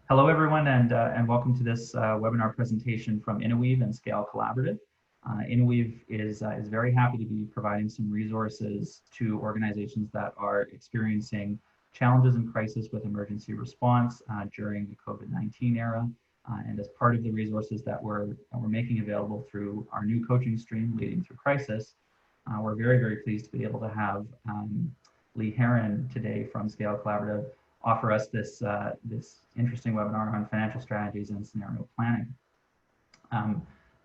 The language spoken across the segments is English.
Hello, everyone, and welcome to this webinar presentation from Innoweave and Scale Collaborative. Innoweave is very happy to be providing some resources to organizations that are experiencing challenges and crisis with emergency response during the COVID-19 era. And as part of the resources that we're making available through our new coaching stream, Leading Through Crisis, we're very pleased to be able to have Lee Heron today from Scale Collaborative offer us this interesting webinar on financial strategies and scenario planning.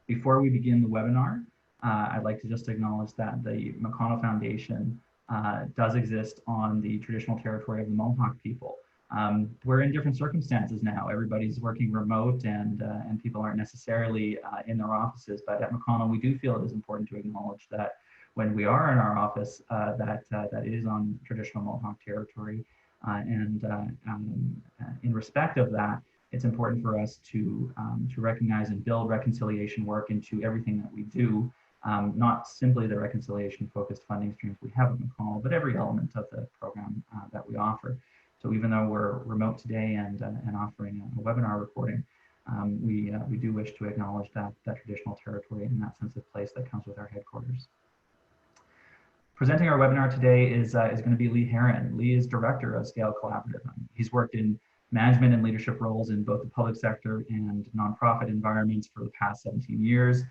Before we begin the webinar, I'd like to just acknowledge that the McConnell Foundation does exist on the traditional territory of the Mohawk people. We're in different circumstances now. Everybody's working remote and people aren't necessarily in their offices, but at McConnell, we do feel it is important to acknowledge that when we are in our office, that it is on traditional Mohawk territory. In respect of that, it's important for us to recognize and build reconciliation work into everything that we do, not simply the reconciliation-focused funding streams we have at McConnell, but every element of the program that we offer. So even though we're remote today and offering a webinar recording, we do wish to acknowledge that traditional territory and that sense of place that comes with our headquarters. Presenting our webinar today is going to be Lee Heron. Lee is director of Scale Collaborative. He's worked in management and leadership roles in both the public sector and nonprofit environments for the past 17 years.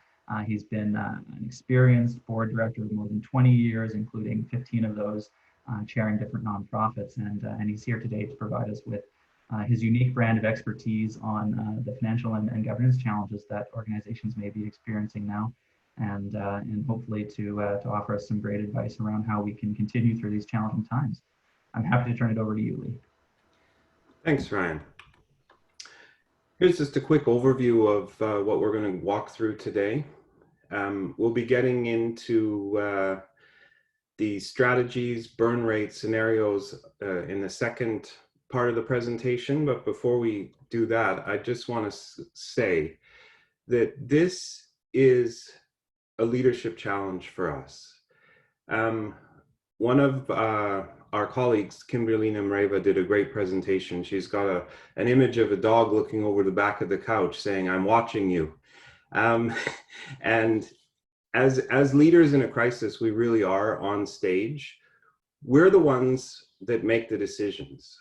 He's been an experienced board director of more than 20 years, including 15 of those chairing different nonprofits. And he's here today to provide us with his unique brand of expertise on the financial and governance challenges that organizations may be experiencing now. And hopefully to offer us some great advice around how we can continue through these challenging times. I'm happy to turn it over to you, Lee. Thanks, Ryan. Here's just a quick overview of what we're going to walk through today. We'll be getting into the strategies, burn rate scenarios in the second part of the presentation. But before we do that, I just want to say that this is a leadership challenge for us. One of our colleagues, Kimberly Nimreva, did a great presentation. She's got an image of a dog looking over the back of the couch saying, "I'm watching you." And as leaders in a crisis, we really are on stage. We're the ones that make the decisions.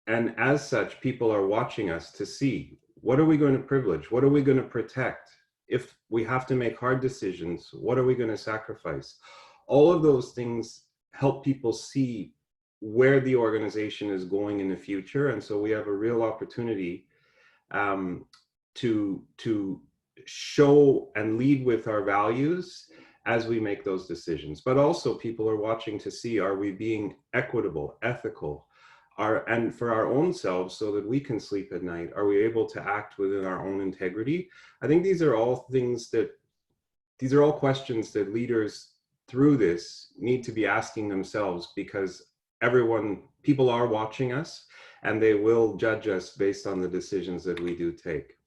And as such, people are watching us to see, what are we going to privilege? What are we going to protect? If we have to make hard decisions, what are we going to sacrifice? All of those things help people see where the organization is going in the future. And so we have a real opportunity to show and lead with our values as we make those decisions. But also people are watching to see, are we being equitable, ethical, and for our own selves, so that we can sleep at night? Are we able to act within our own integrity? I think these are all questions that leaders through this need to be asking themselves, because people are watching us and they will judge us based on the decisions that we do take.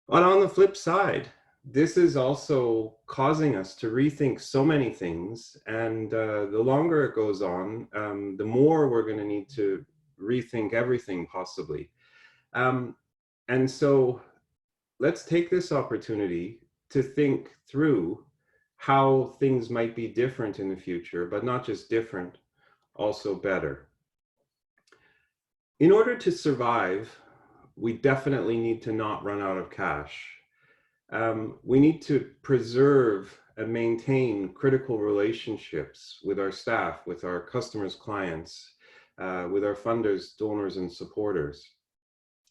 But on the flip side, this is also causing us to rethink so many things, and the longer it goes on, the more we're going to need to rethink everything possibly. And so let's take this opportunity to think through how things might be different in the future, but not just different, also better. In order to survive, we definitely need to not run out of cash. We need to preserve and maintain critical relationships with our staff, with our customers, clients, with our funders, donors, and supporters.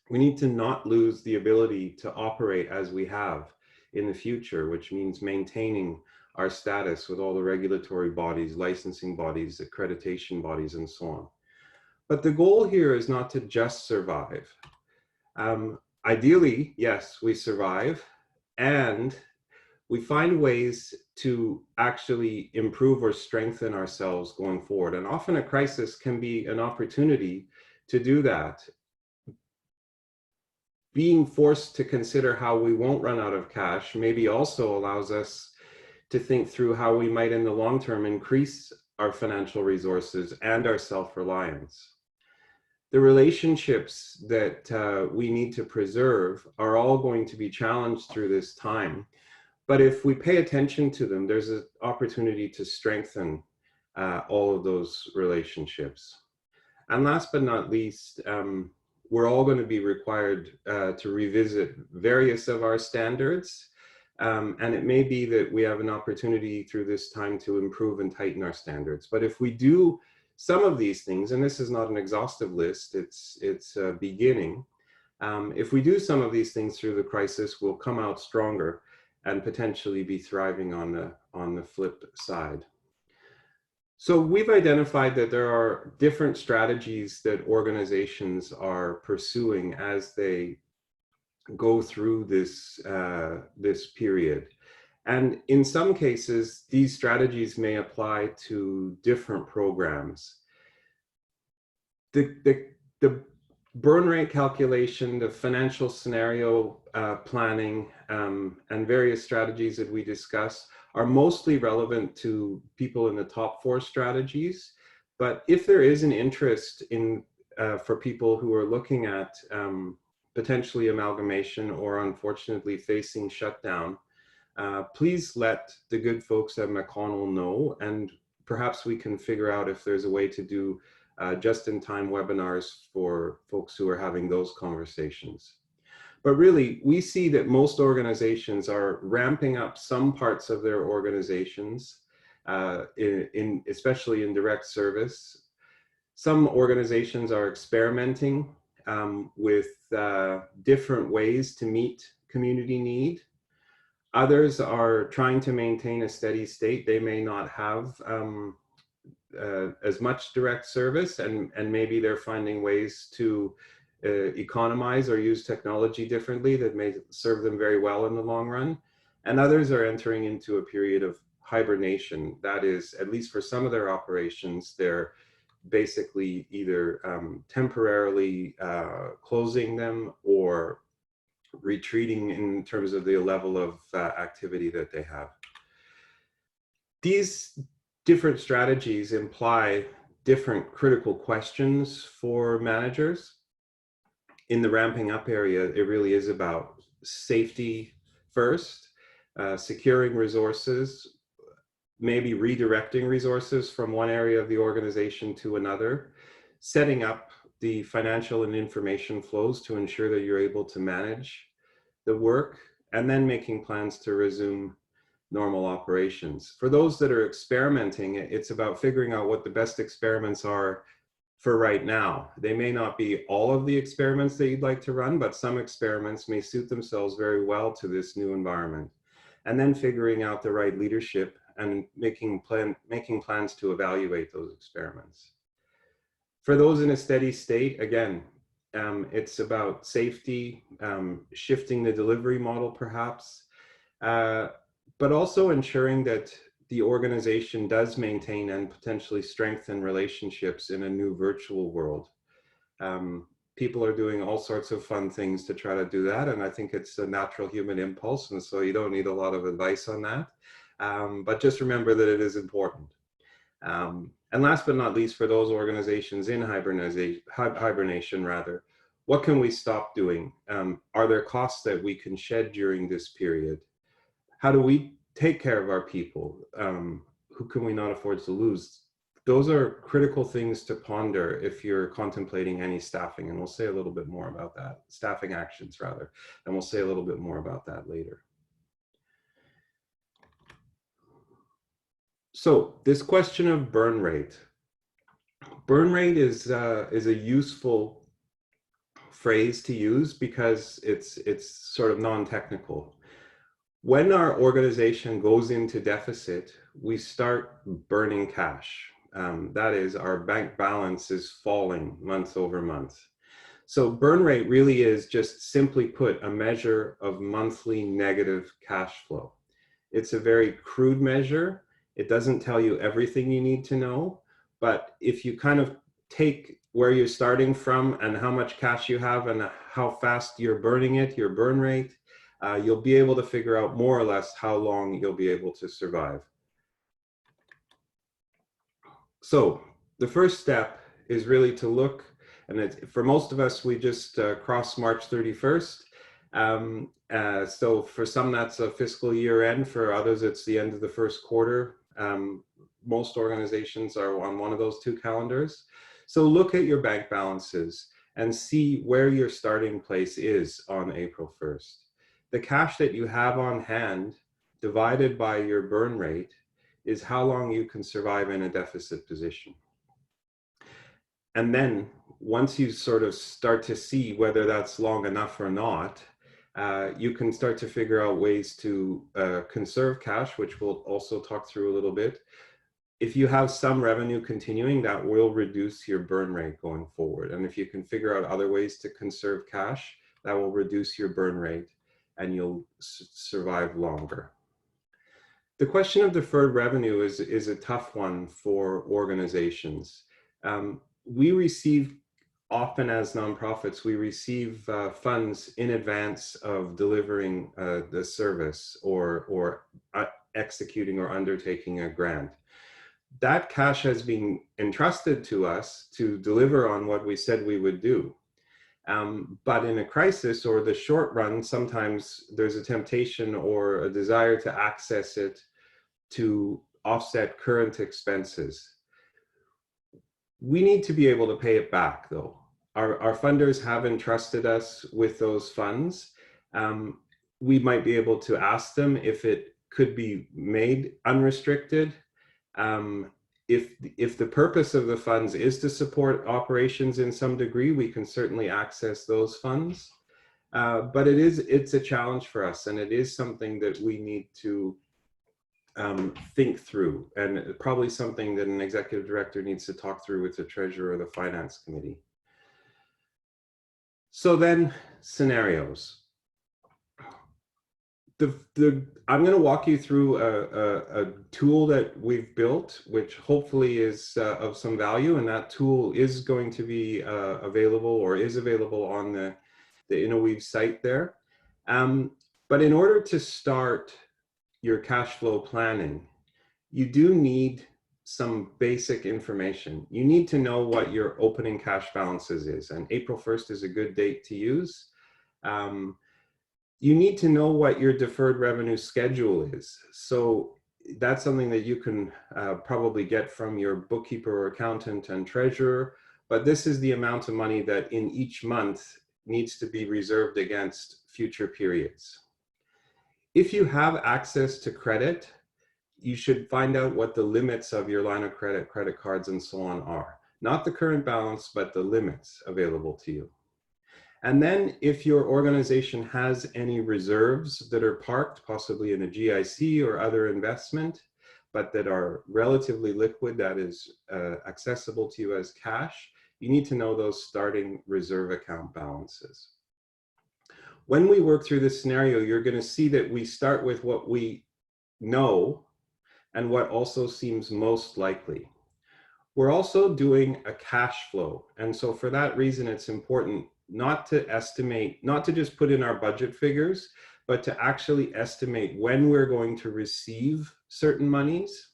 We need to not lose the ability to operate as we have in the future, which means maintaining our status with all the regulatory bodies, licensing bodies, accreditation bodies, and so on. But the goal here is not to just survive. Ideally, yes, we survive, and we find ways to actually improve or strengthen ourselves going forward. And often a crisis can be an opportunity to do that. Being forced to consider how we won't run out of cash maybe also allows us to think through how we might in the long term increase our financial resources and our self-reliance. the relationships that we need to preserve are all going to be challenged through this time. But if we pay attention to them, there's an opportunity to strengthen all of those relationships. And last but not least, we're all going to be required to revisit various of our standards. And it may be that we have an opportunity through this time to improve and tighten our standards. But if we do some of these things, and this is not an exhaustive list, it's a beginning. If we do some of these things through the crisis, we'll come out stronger and potentially be thriving on the flip side. So we've identified that there are different strategies that organizations are pursuing as they go through this period. And in some cases, these strategies may apply to different programs. The burn rate calculation, the financial scenario planning, and various strategies that we discuss are mostly relevant to people in the top 4 strategies. But if there is an interest in for people who are looking at potentially amalgamation or unfortunately facing shutdown, please let the good folks at McConnell know, and perhaps we can figure out if there's a way to do just-in-time webinars for folks who are having those conversations. But really, we see that most organizations are ramping up some parts of their organizations, especially in direct service. Some organizations are experimenting with different ways to meet community need. Others are trying to maintain a steady state. They may not have as much direct service, and maybe they're finding ways to economize or use technology differently that may serve them very well in the long run. And others are entering into a period of hibernation. That is, at least for some of their operations, they're basically either temporarily closing them or retreating in terms of the level of activity that they have. These different strategies imply different critical questions for managers. In the ramping up area, it really is about safety first, securing resources, maybe redirecting resources from one area of the organization to another, setting up the financial and information flows to ensure that you're able to manage the work, and then making plans to resume normal operations. For those that are experimenting, it's about figuring out what the best experiments are for right now. They may not be all of the experiments that you'd like to run, but some experiments may suit themselves very well to this new environment. And then figuring out the right leadership and making plans to evaluate those experiments. For those in a steady state, again, it's about safety, shifting the delivery model perhaps, but also ensuring that the organization does maintain and potentially strengthen relationships in a new virtual world. People are doing all sorts of fun things to try to do that, and I think it's a natural human impulse, and so you don't need a lot of advice on that. But just remember that it is important. And last but not least, for those organizations in hibernation, what can we stop doing? Are there costs that we can shed during this period? How do we take care of our people? Who can we not afford to lose? Those are critical things to ponder if you're contemplating any staffing, and we'll say a little bit more about that, staffing actions rather, and we'll say a little bit more about that later. So this question of burn rate. Burn rate is a useful phrase to use because it's sort of non-technical. When our organization goes into deficit, we start burning cash. That is, our bank balance is falling month over month. So burn rate really is, just simply put, a measure of monthly negative cash flow. It's a very crude measure. It doesn't tell you everything you need to know, but if you kind of take where you're starting from and how much cash you have and how fast you're burning it, your burn rate, you'll be able to figure out more or less how long you'll be able to survive. So the first step is really to look And for most of us, we just cross March 31st. So for some, that's a fiscal year end. For others, it's the end of the first quarter. Most organizations are on one of those two calendars. So look at your bank balances and see where your starting place is on April 1st. The cash that you have on hand divided by your burn rate is how long you can survive in a deficit position. And then once you sort of start to see whether that's long enough or not, you can start to figure out ways to conserve cash, which we'll also talk through a little bit. If you have some revenue continuing, that will reduce your burn rate going forward. And if you can figure out other ways to conserve cash, that will reduce your burn rate and you'll survive longer. The question of deferred revenue is a tough one for organizations. We receive, often as nonprofits, we receive funds in advance of delivering the service or executing or undertaking a grant. That cash has been entrusted to us to deliver on what we said we would do. But in a crisis or the short run, sometimes there's a temptation or a desire to access it to offset current expenses. We need to be able to pay it back, though. Our funders have entrusted us with those funds. We might be able to ask them if it could be made unrestricted. If the purpose of the funds is to support operations in some degree, we can certainly access those funds. But it's a challenge for us, and it is something that we need to think through, and probably something that an executive director needs to talk through with the treasurer or the finance committee. So then, scenarios. I'm going to walk you through a tool that we've built, which hopefully is of some value, and that tool is going to be available or is available on the innoweave site there. But in order to start your cash flow planning, you do need some basic information. You need to know what your opening cash balances is, and April 1st is a good date to use. You need to know what your deferred revenue schedule is. So that's something that you can probably get from your bookkeeper or accountant and treasurer, but this is the amount of money that in each month needs to be reserved against future periods. If you have access to credit, you should find out what the limits of your line of credit, credit cards, and so on are. Not the current balance, but the limits available to you. And then if your organization has any reserves that are parked, possibly in a GIC or other investment, but that are relatively liquid, that is accessible to you as cash, you need to know those starting reserve account balances. When we work through this scenario, you're going to see that we start with what we know and what also seems most likely. We're also doing a cash flow. And so for that reason, it's important not to estimate, not to just put in our budget figures, but to actually estimate when we're going to receive certain monies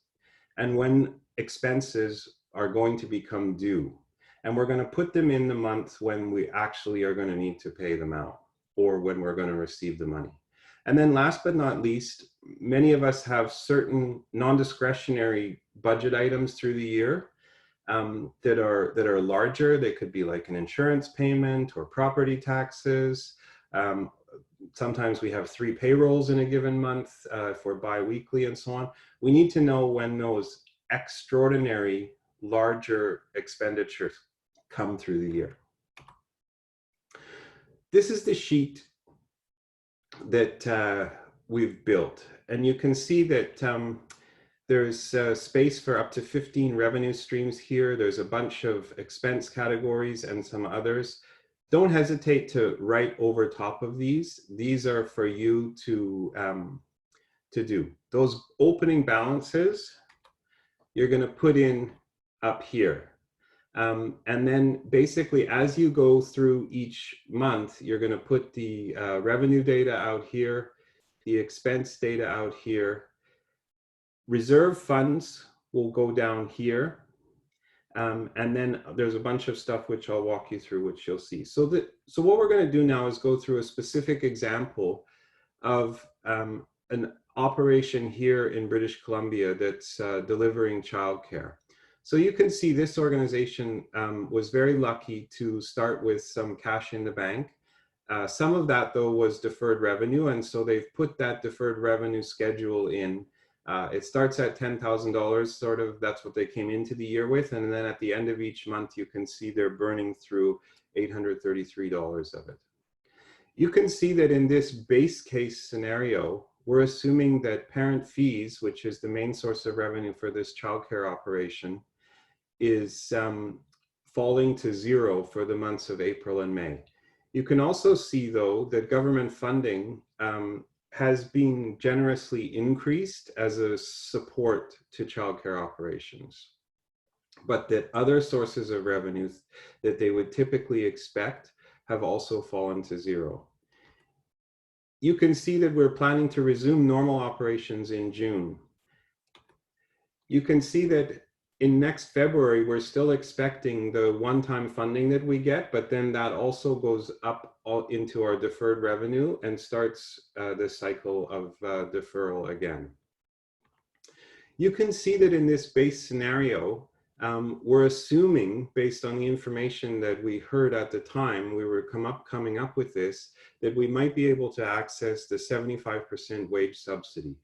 and when expenses are going to become due. And we're going to put them in the month when we actually are going to need to pay them out, or when we're going to receive the money. And then last but not least, many of us have certain non-discretionary budget items through the year that are larger. They could be like an insurance payment or property taxes. Sometimes we have 3 payrolls in a given month if we're bi-weekly and so on. We need to know when those extraordinary larger expenditures come through the year. This is the sheet that we've built, and you can see that there's space for up to 15 revenue streams here. There's a bunch of expense categories and some others. Don't hesitate to write over top of these. These are for you to do. Those opening balances, you're going to put in up here. And then basically, as you go through each month, you're going to put the revenue data out here, the expense data out here. Reserve funds will go down here. And then there's a bunch of stuff which I'll walk you through, which you'll see. So what we're going to do now is go through a specific example of an operation here in British Columbia that's delivering childcare. So you can see this organization was very lucky to start with some cash in the bank. Some of that, though, was deferred revenue, and so they've put that deferred revenue schedule in. It starts at $10,000, sort of, that's what they came into the year with, and then at the end of each month, you can see they're burning through $833 of it. You can see that in this base case scenario, we're assuming that parent fees, which is the main source of revenue for this childcare operation, is falling to zero for the months of April and May. You can also see, though, that government funding has been generously increased as a support to childcare operations, but that other sources of revenues that they would typically expect have also fallen to zero. You can see that we're planning to resume normal operations in June. You can see that in next February, we're still expecting the one-time funding that we get, but then that also goes up into our deferred revenue and starts the cycle of deferral again. You can see that in this base scenario, we're assuming, based on the information that we heard at the time we were coming up with this, that we might be able to access the 75% wage subsidy.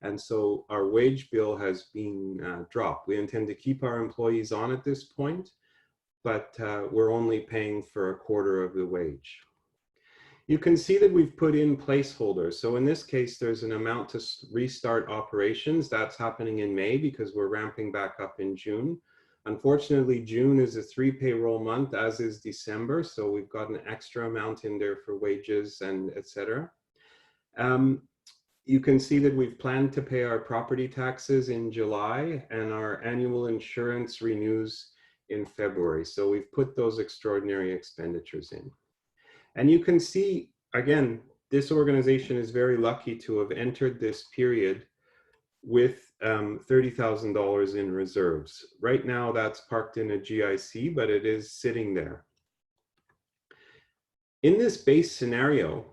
And so our wage bill has been dropped. We intend to keep our employees on at this point, but we're only paying for a quarter of the wage. You can see that we've put in placeholders. So in this case, there's an amount to restart operations. That's happening in May because we're ramping back up in June. Unfortunately, June is a 3 payroll month, as is December. So we've got an extra amount in there for wages and et cetera. You can see that we've planned to pay our property taxes in July and our annual insurance renews in February. So we've put those extraordinary expenditures in. And you can see, again, this organization is very lucky to have entered this period with $30,000 in reserves. Right now that's parked in a GIC, but it is sitting there. In this base scenario,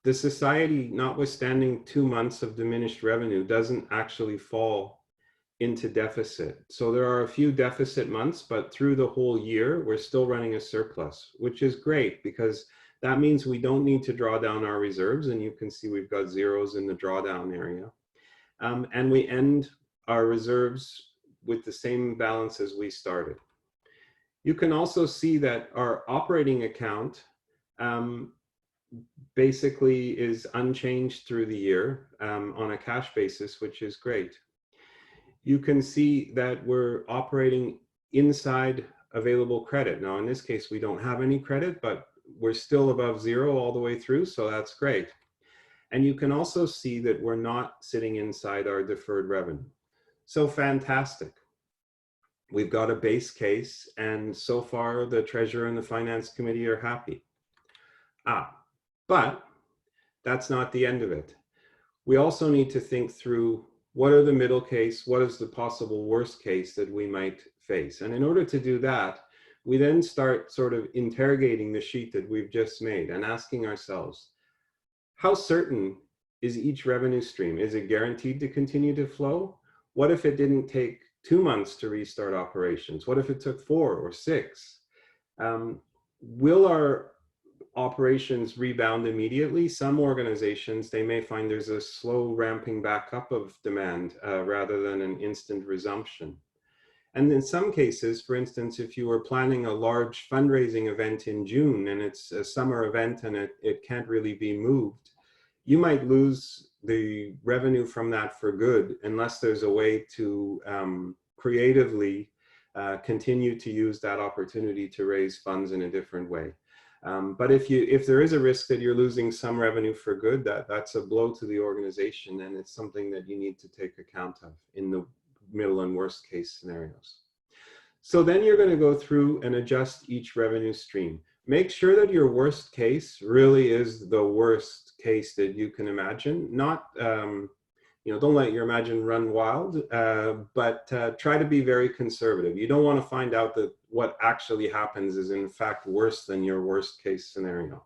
the society, notwithstanding 2 months of diminished revenue, doesn't actually fall into deficit. So there are a few deficit months, but through the whole year, we're still running a surplus, which is great because that means we don't need to draw down our reserves. And you can see we've got zeros in the drawdown area. And we end our reserves with the same balance as we started. You can also see that our operating account basically is unchanged through the year on a cash basis, which is great. You can see that we're operating inside available credit. Now, in this case, we don't have any credit, but we're still above zero all the way through, so that's great. And you can also see that we're not sitting inside our deferred revenue. So fantastic. We've got a base case, and so far the Treasurer and the Finance Committee are happy. But that's not the end of it. We also need to think through what are the middle case, what is the possible worst case that we might face. And in order to do that, we then start sort of interrogating the sheet that we've just made and asking ourselves, how certain is each revenue stream? Is it guaranteed to continue to flow? What if it didn't take 2 months to restart operations? What if it took 4 or 6? Will our operations rebound immediately? Some organizations, they may find there's a slow ramping back up of demand rather than an instant resumption. And in some cases, for instance, if you were planning a large fundraising event in June and it's a summer event and it can't really be moved, you might lose the revenue from that for good unless there's a way to creatively continue to use that opportunity to raise funds in a different way. But if there is a risk that you're losing some revenue for good, that's a blow to the organization, and it's something that you need to take account of in the middle and worst case scenarios. So then you're going to go through and adjust each revenue stream. Make sure that your worst case really is the worst case that you can imagine, not don't let your imagination run wild, but try to be very conservative. You don't want to find out that what actually happens is in fact worse than your worst case scenario.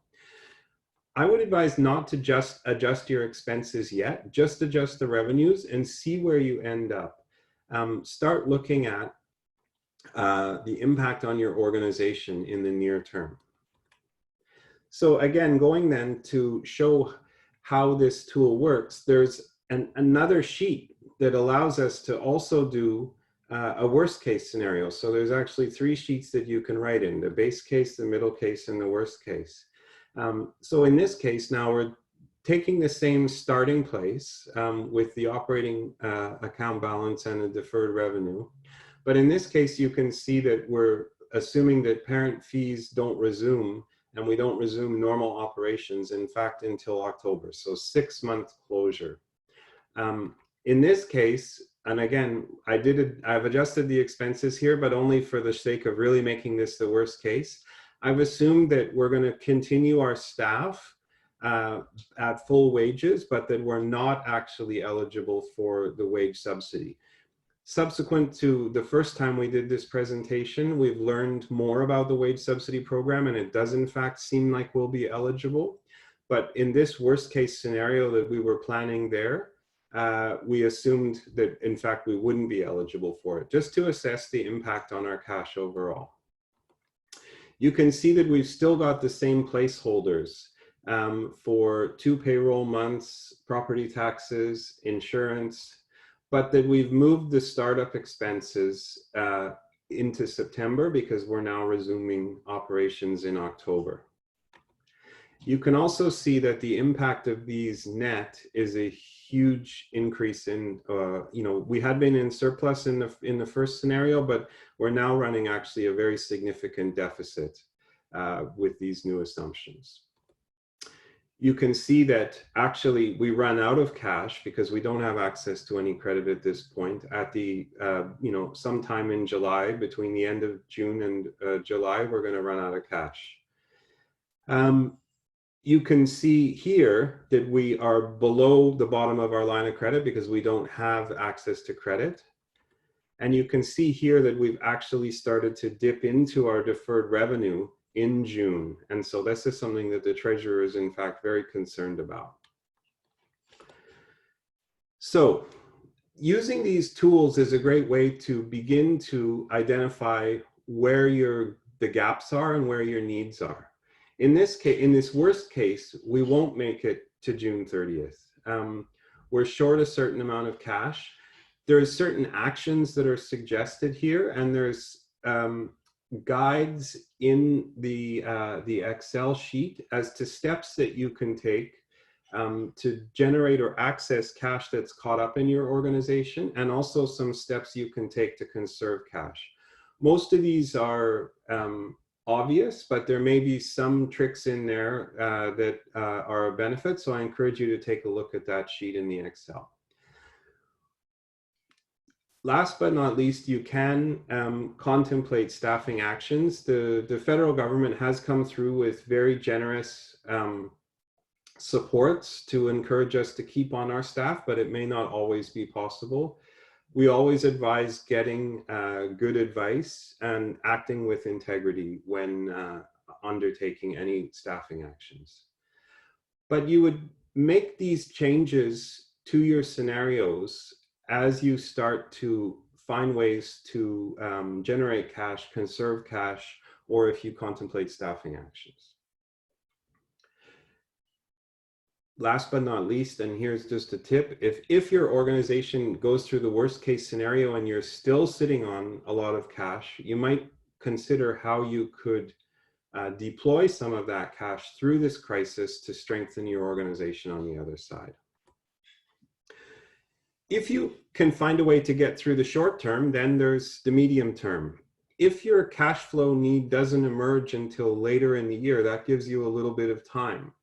I would advise not to just adjust your expenses yet, just adjust the revenues and see where you end up. Start looking at the impact on your organization in the near term. So again, going then to show how this tool works, there's another sheet that allows us to also do a worst case scenario. So there's actually 3 sheets that you can write in: the base case, the middle case, and the worst case. So in this case, now we're taking the same starting place with the operating account balance and the deferred revenue. But in this case, you can see that we're assuming that parent fees don't resume, and we don't resume normal operations, in fact, until October. So 6-month closure. In this case, and again, I've adjusted the expenses here, but only for the sake of really making this the worst case. I've assumed that we're going to continue our staff at full wages, but that we're not actually eligible for the wage subsidy. Subsequent to the first time we did this presentation, we've learned more about the wage subsidy program, and it does in fact seem like we'll be eligible. But in this worst case scenario that we were planning there, we assumed that in fact we wouldn't be eligible for it, just to assess the impact on our cash overall. You can see that we've still got the same placeholders for 2 payroll months, property taxes, insurance, but that we've moved the startup expenses into September because we're now resuming operations in October. You can also see that the impact of these net is a huge increase in, we had been in surplus in the first scenario, but we're now running actually a very significant deficit with these new assumptions. You can see that actually we run out of cash because we don't have access to any credit at this point. At the, sometime in July, between the end of June and July, we're going to run out of cash. You can see here that we are below the bottom of our line of credit because we don't have access to credit. And you can see here that we've actually started to dip into our deferred revenue in June. And so this is something that the treasurer is in fact very concerned about. So using these tools is a great way to begin to identify where the gaps are and where your needs are. In this case, in this worst case, we won't make it to June 30th. We're short a certain amount of cash. There's certain actions that are suggested here, and there's guides in the Excel sheet as to steps that you can take to generate or access cash that's caught up in your organization, and also some steps you can take to conserve cash. Most of these are obvious, but there may be some tricks in there that are a benefit, so I encourage you to take a look at that sheet in the Excel. Last but not least, you can contemplate staffing actions. The federal government has come through with very generous supports to encourage us to keep on our staff, but it may not always be possible. We always advise getting good advice and acting with integrity when undertaking any staffing actions. But you would make these changes to your scenarios as you start to find ways to generate cash, conserve cash, or if you contemplate staffing actions. Last but not least, and here's just a tip, if your organization goes through the worst case scenario and you're still sitting on a lot of cash, you might consider how you could deploy some of that cash through this crisis to strengthen your organization on the other side. If you can find a way to get through the short term, then there's the medium term. If your cash flow need doesn't emerge until later in the year, that gives you a little bit of time.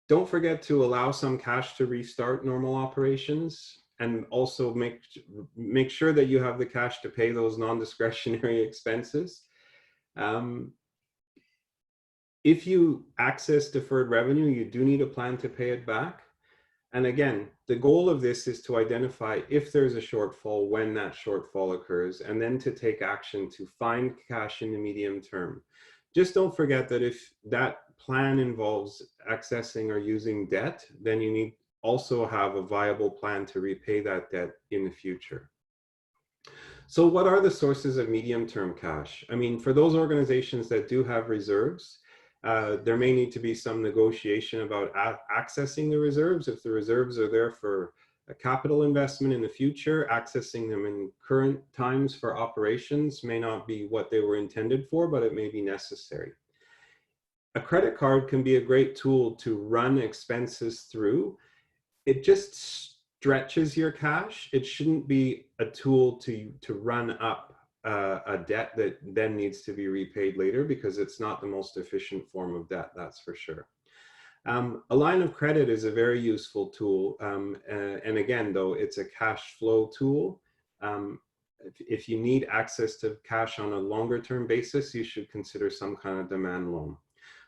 Don't forget to allow some cash to restart normal operations, and also make sure that you have the cash to pay those non-discretionary expenses. If you access deferred revenue, you do need a plan to pay it back. And again, the goal of this is to identify if there's a shortfall, when that shortfall occurs, and then to take action to find cash in the medium term. Just don't forget that if that plan involves accessing or using debt, then you need also have a viable plan to repay that debt in the future. So what are the sources of medium-term cash? I mean, for those organizations that do have reserves, there may need to be some negotiation about accessing the reserves. If the reserves are there for a capital investment in the future, accessing them in current times for operations may not be what they were intended for, but it may be necessary. A credit card can be a great tool to run expenses through. It just stretches your cash. It shouldn't be a tool to run up a debt that then needs to be repaid later, because it's not the most efficient form of debt, that's for sure. A line of credit is a very useful tool. And again, though, it's a cash flow tool. If you need access to cash on a longer term basis, you should consider some kind of demand loan.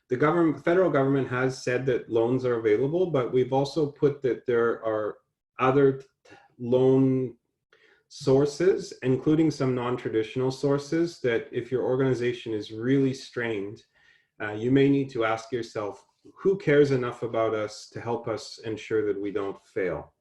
The federal government has said that loans are available, but we've also put that there are other loan sources, including some non-traditional sources, that if your organization is really strained, you may need to ask yourself, who cares enough about us to help us ensure that we don't fail?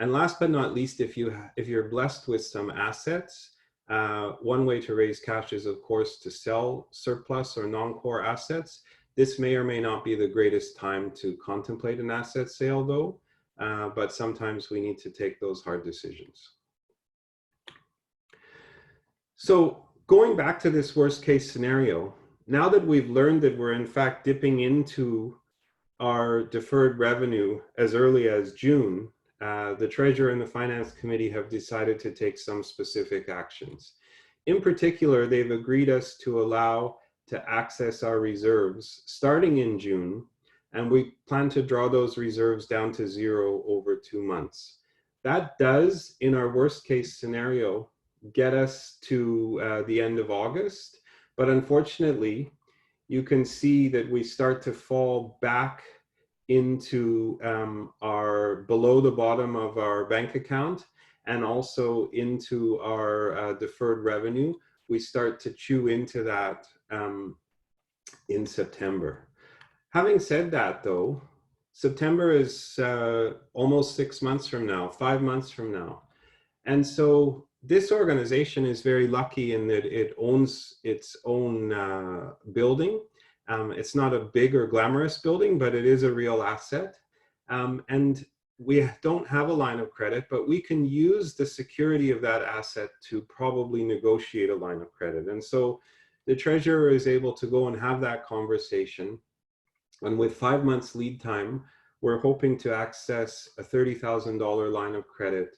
And last but not least, if you're blessed with some assets, one way to raise cash is, of course, to sell surplus or non-core assets. This may or may not be the greatest time to contemplate an asset sale, though, but sometimes we need to take those hard decisions. So going back to this worst case scenario, now that we've learned that we're in fact dipping into our deferred revenue as early as June, the Treasurer and the Finance Committee have decided to take some specific actions. In particular, they've agreed us to allow to access our reserves starting in June, and we plan to draw those reserves down to zero over 2 months. That does, in our worst case scenario, get us to the end of August, but unfortunately, you can see that we start to fall back into our below the bottom of our bank account, and also into our deferred revenue. We start to chew into that in September. Having said that, though, September is almost 6 months from now, 5 months from now. And so this organization is very lucky in that it owns its own building. It's not a big or glamorous building, but it is a real asset. And we don't have a line of credit, but we can use the security of that asset to probably negotiate a line of credit. And so the treasurer is able to go and have that conversation. And with 5 months lead time, we're hoping to access a $30,000 line of credit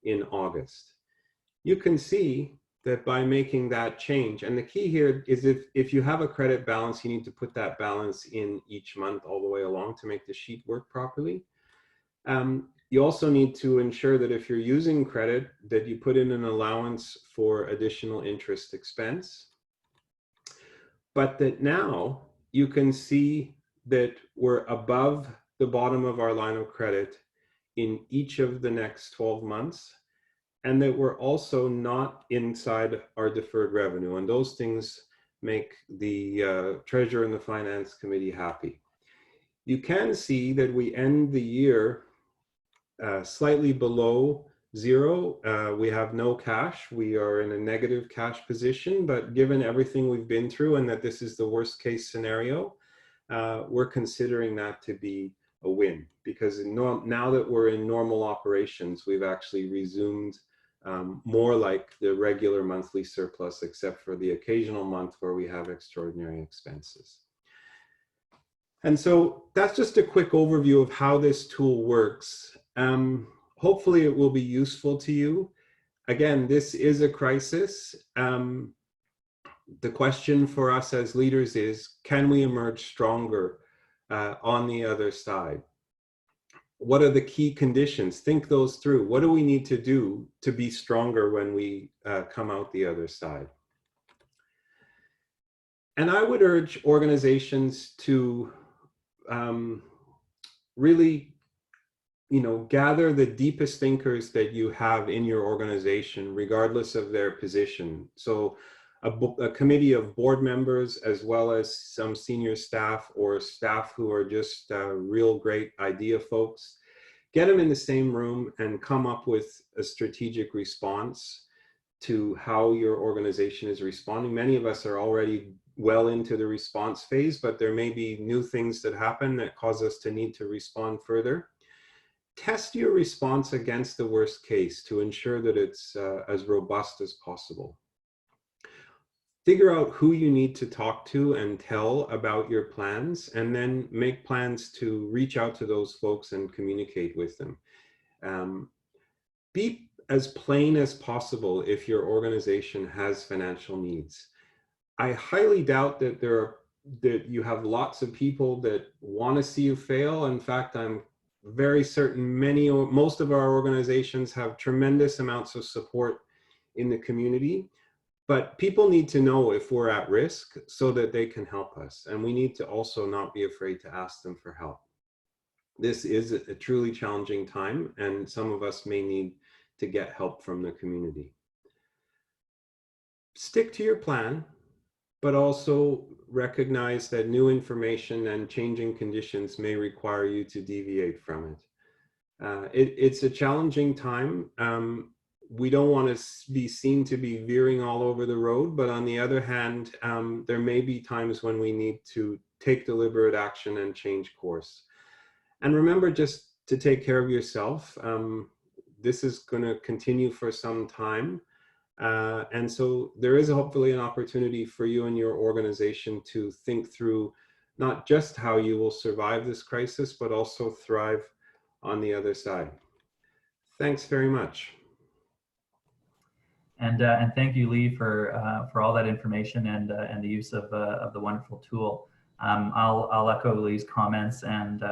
in August. You can see that by making that change, and the key here is if you have a credit balance, you need to put that balance in each month all the way along to make the sheet work properly. You also need to ensure that if you're using credit, that you put in an allowance for additional interest expense. But that now you can see that we're above the bottom of our line of credit in each of the next 12 months. And that we're also not inside our deferred revenue. And those things make the Treasurer and the Finance Committee happy. You can see that we end the year slightly below zero. We have no cash. We are in a negative cash position, but given everything we've been through and that this is the worst case scenario, we're considering that to be a win, because now that we're in normal operations, we've actually resumed more like the regular monthly surplus, except for the occasional month where we have extraordinary expenses. And so that's just a quick overview of how this tool works. Hopefully it will be useful to you. Again, this is a crisis. The question for us as leaders is, can we emerge stronger on the other side? What are the key conditions? Think those through. What do we need to do to be stronger when we come out the other side? And I would urge organizations to really gather the deepest thinkers that you have in your organization, regardless of their position. So a committee of board members, as well as some senior staff or staff who are just real great idea folks, get them in the same room and come up with a strategic response to how your organization is responding. Many of us are already well into the response phase, but there may be new things that happen that cause us to need to respond further. Test your response against the worst case to ensure that it's as robust as possible. Figure out who you need to talk to and tell about your plans, and then make plans to reach out to those folks and communicate with them. Be as plain as possible if your organization has financial needs. I highly doubt that that you have lots of people that want to see you fail. In fact, I'm very certain most of our organizations have tremendous amounts of support in the community, but people need to know if we're at risk so that they can help us. And we need to also not be afraid to ask them for help. This is a truly challenging time, and some of us may need to get help from the community. Stick to your plan, but also recognize that new information and changing conditions may require you to deviate from it. It's a challenging time. We don't want to be seen to be veering all over the road, but on the other hand, there may be times when we need to take deliberate action and change course. And remember just to take care of yourself. This is going to continue for some time. And so there is hopefully an opportunity for you and your organization to think through not just how you will survive this crisis, but also thrive on the other side. Thanks very much. And thank you, Lee, for all that information and the use of the wonderful tool. I'll echo Lee's comments and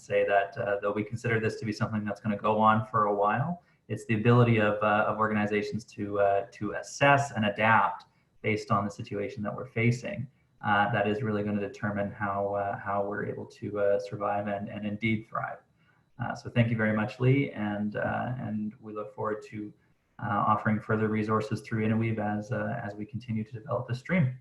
say that though we consider this to be something that's going to go on for a while, it's the ability of organizations to assess and adapt based on the situation that we're facing that is really going to determine how we're able to survive and indeed thrive. So thank you very much, Lee, and we look forward to offering further resources through innoweave as we continue to develop this stream.